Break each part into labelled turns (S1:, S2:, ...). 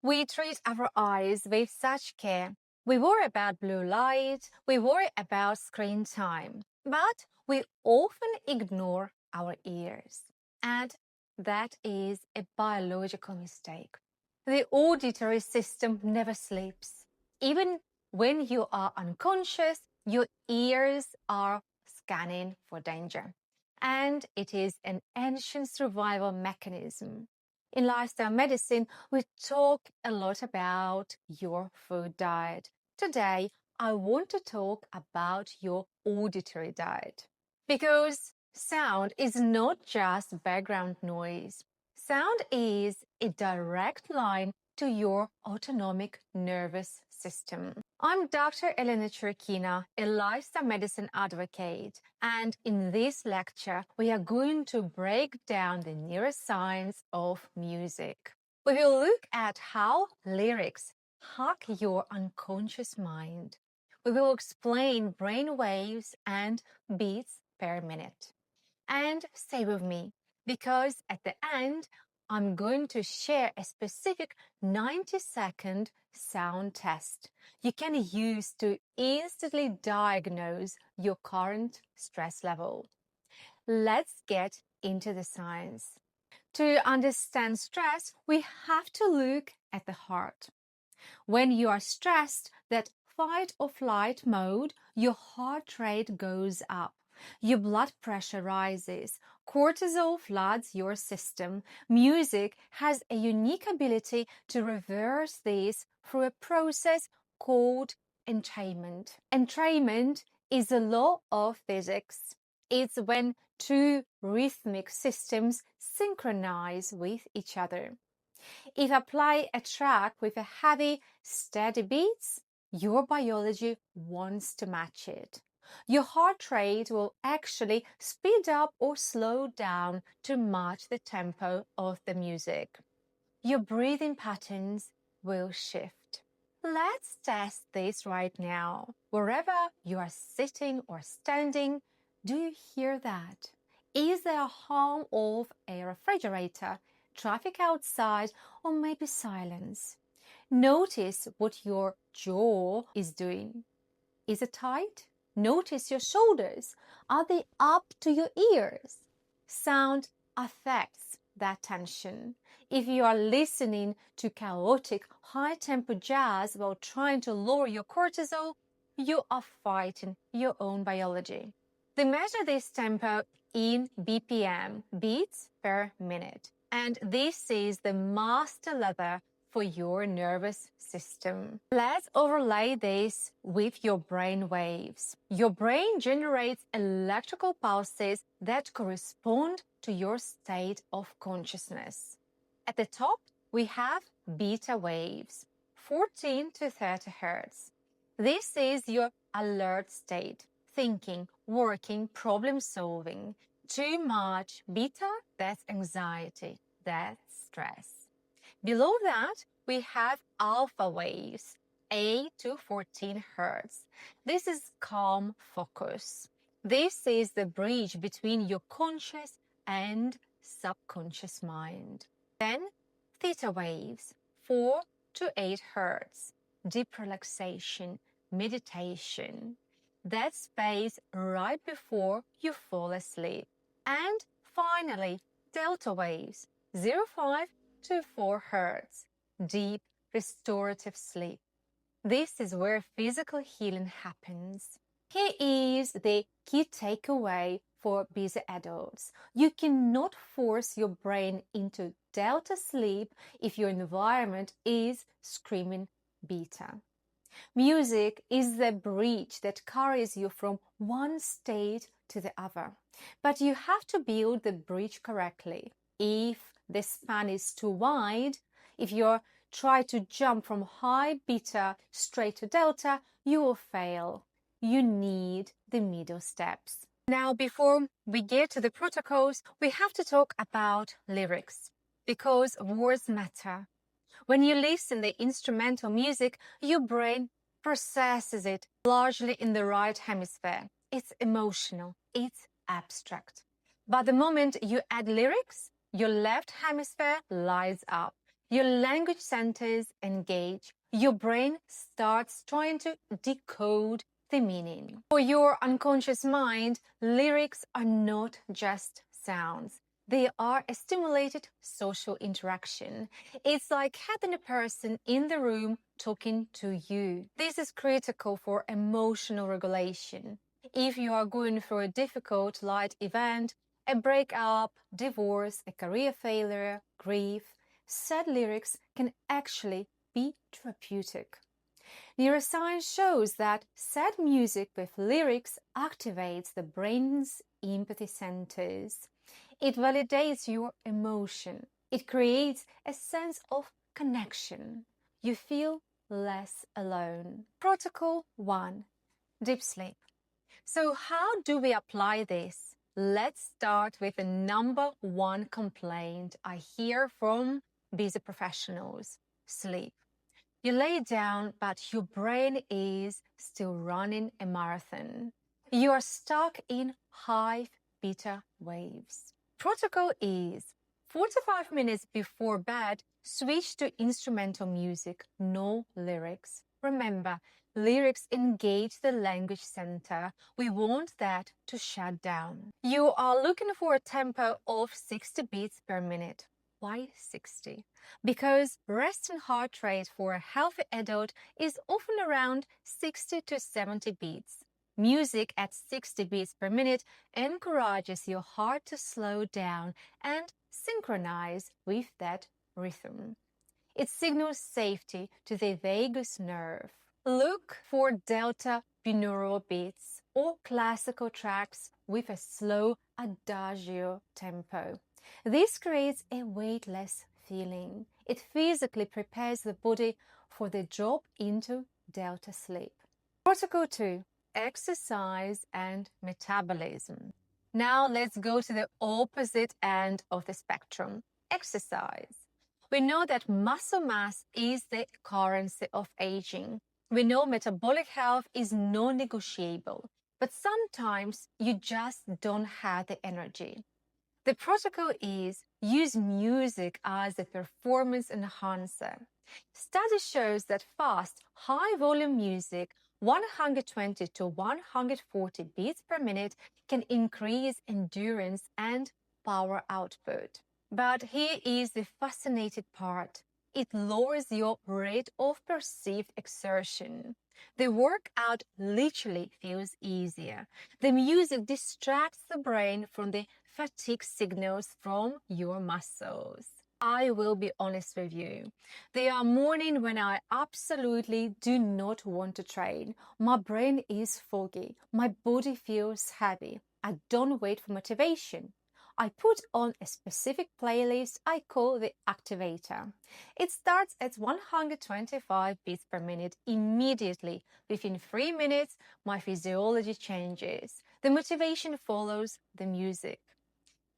S1: We treat our eyes with such care. We worry about blue light, we worry about screen time, but we often ignore our ears. And that is a biological mistake. The auditory system never sleeps. Even when you are unconscious, your ears are scanning for danger. And it is an ancient survival mechanism. In lifestyle medicine, we talk a lot about your food diet. Today, I want to talk about your auditory diet. Because sound is not just background noise. Sound is a direct line to your autonomic nervous system. I'm Dr. Elena Cherkina, a lifestyle medicine advocate, and in this lecture, we are going to break down the neuroscience of music. We will look at how lyrics hack your unconscious mind. We will explain brain waves and beats per minute. And stay with me, because at the end, I'm going to share a specific 90-second sound test you can use to instantly diagnose your current stress level. Let's get into the science. To understand stress, we have to look at the heart. When you are stressed, that fight or flight mode, your heart rate goes up. Your blood pressure rises, cortisol floods your system. Music has a unique ability to reverse this through a process called entrainment. Entrainment is a law of physics. It's when two rhythmic systems synchronize with each other. If you apply a track with a heavy, steady beats, your biology wants to match it. Your heart rate will actually speed up or slow down to match the tempo of the music. Your breathing patterns will shift. Let's test this right now. Wherever you are sitting or standing, do you hear that? Is there a hum of a refrigerator, traffic outside, or maybe silence? Notice what your jaw is doing. Is it tight? Notice your shoulders. Are they up to your ears? Sound affects that tension. If you are listening to chaotic, high-tempo jazz while trying to lower your cortisol, you are fighting your own biology. They measure this tempo in BPM, beats per minute. And this is the master lever for your nervous system. Let's overlay this with your brain waves. Your brain generates electrical pulses that correspond to your state of consciousness. At the top, we have beta waves, 14 to 30 Hz. This is your alert state, thinking, working, problem solving. Too much beta, that's anxiety, that's stress. Below that, we have alpha waves, 8 to 14 Hz. This is calm focus. This is the bridge between your conscious and subconscious mind. Then, theta waves, 4 to 8 Hz. Deep relaxation, meditation. That space right before you fall asleep. And finally, delta waves, 0.5 to 4 Hz. Deep, restorative sleep. This is where physical healing happens. Here is the key takeaway for busy adults. You cannot force your brain into delta sleep if your environment is screaming beta. Music is the bridge that carries you from one state to the other. But you have to build the bridge correctly. If the span is too wide, if you try to jump from high beta straight to delta, you will fail. You need the middle steps. Now, before we get to the protocols, we have to talk about lyrics, because words matter. When you listen to instrumental music, your brain processes it largely in the right hemisphere. It's emotional, it's abstract. But the moment you add lyrics, your left hemisphere lights up. your language centers engage. Your brain starts trying to decode the meaning. For your unconscious mind, lyrics are not just sounds. They are a stimulated social interaction. It's like having a person in the room talking to you. This is critical for emotional regulation. If you are going through a difficult life event, a breakup, divorce, a career failure, grief, sad lyrics can actually be therapeutic. Neuroscience shows that sad music with lyrics activates the brain's empathy centers. It validates your emotion. It creates a sense of connection. You feel less alone. Protocol 1. Deep sleep. So how do we apply this? Let's start with the number one complaint I hear from busy professionals: sleep. You lay down, but your brain is still running a marathon. You are stuck in high beta waves. Protocol is 45 minutes before bed, switch to instrumental music, no lyrics. Remember, lyrics engage the language center. We want that to shut down. You are looking for a tempo of 60 beats per minute. Why 60? Because resting heart rate for a healthy adult is often around 60 to 70 beats. Music at 60 beats per minute encourages your heart to slow down and synchronize with that rhythm. It signals safety to the vagus nerve. Look for delta binaural beats or classical tracks with a slow adagio tempo. This creates a weightless feeling. It physically prepares the body for the drop into delta sleep. Protocol 2. Exercise and metabolism. Now let's go to the opposite end of the spectrum: exercise. We know that muscle mass is the currency of aging. We know metabolic health is non-negotiable, but sometimes you just don't have the energy. The protocol is use music as a performance enhancer. Study shows that fast, high-volume music, 120 to 140 beats per minute, can increase endurance and power output. But here is the fascinating part. It lowers your rate of perceived exertion. The workout literally feels easier. The music distracts the brain from the fatigue signals from your muscles. I will be honest with you. There are mornings when I absolutely do not want to train. My brain is foggy. My body feels heavy. I don't wait for motivation. I put on a specific playlist I call the Activator. It starts at 125 beats per minute immediately. Within 3 minutes, my physiology changes. The motivation follows the music.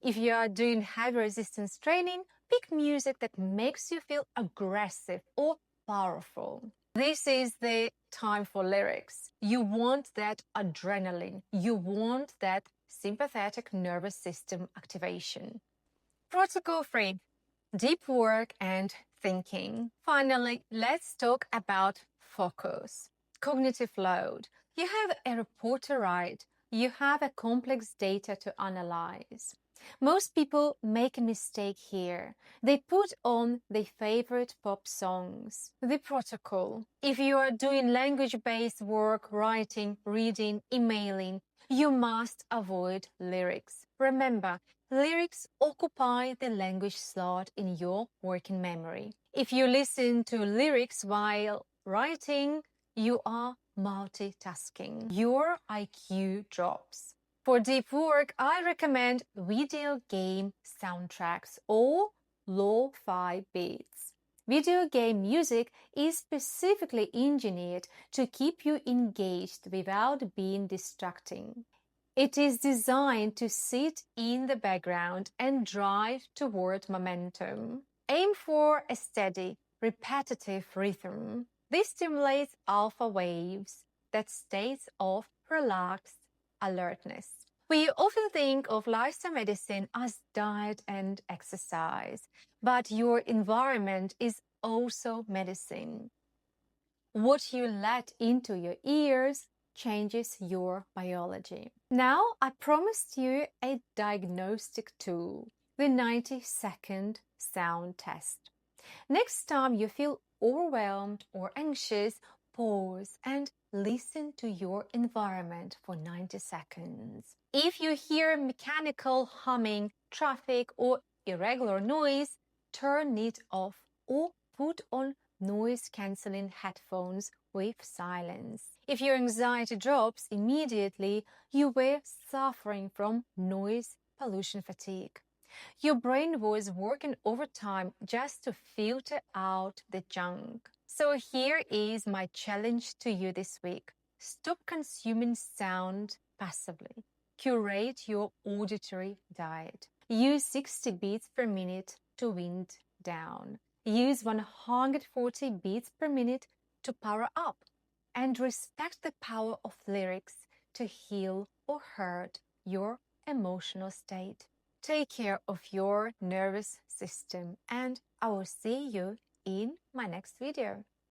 S1: If you are doing heavy resistance training, pick music that makes you feel aggressive or powerful. This is the time for lyrics. You want that adrenaline. You want that sympathetic nervous system activation. Protocol 3. Deep work and thinking. Finally, let's talk about focus. Cognitive load. You have a report to write. You have a complex data to analyze. Most people make a mistake here. They put on their favorite pop songs. The protocol. If you are doing language-based work, writing, reading, emailing, you must avoid lyrics. Remember, lyrics occupy the language slot in your working memory. If you listen to lyrics while writing, you are multitasking. Your IQ drops. For deep work, I recommend video game soundtracks or lo-fi beats. Video game music is specifically engineered to keep you engaged without being distracting. It is designed to sit in the background and drive toward momentum. Aim for a steady, repetitive rhythm. This stimulates alpha waves, that states of relaxed alertness. We often think of lifestyle medicine as diet and exercise, but your environment is also medicine. What you let into your ears changes your biology. Now, I promised you a diagnostic tool, the 90-second sound test. Next time you feel overwhelmed or anxious, pause and listen to your environment for 90 seconds. If you hear mechanical humming, traffic, or irregular noise, turn it off or put on noise-cancelling headphones with silence. If your anxiety drops immediately, you were suffering from noise pollution fatigue. Your brain was working overtime just to filter out the junk. So here is my challenge to you this week. Stop consuming sound passively. Curate your auditory diet. Use 60 beats per minute to wind down. Use 140 beats per minute to power up. And respect the power of lyrics to heal or hurt your emotional state. Take care of your nervous system, and I will see you in my next video.